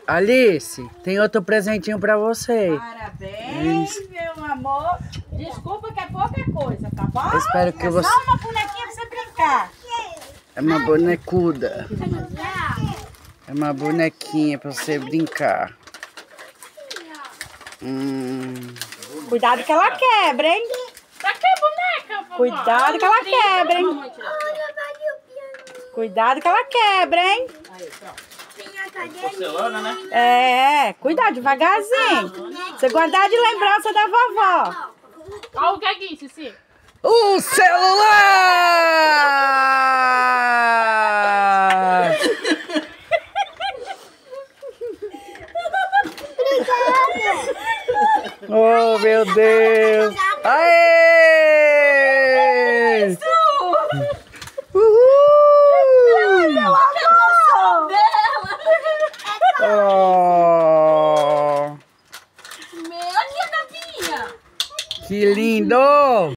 Alice, tem outro presentinho pra você. Parabéns, meu amor. Desculpa que é pouca coisa, tá bom? Eu espero que você... Só uma bonequinha pra você brincar. É uma bonecuda. É uma bonequinha pra você brincar. Cuidado que ela quebra, hein? Pra que boneca, vovó? Cuidado que ela quebra, hein? Cuidado que ela quebra, hein? Porcelana, né? É, cuidado, devagarzinho. Você guardar de lembrança da vovó. Olha o que é isso, Cici. O celular! Oh, meu Deus! Aê! Uhul! Oh, Meu, aqui a capinha. que lindo!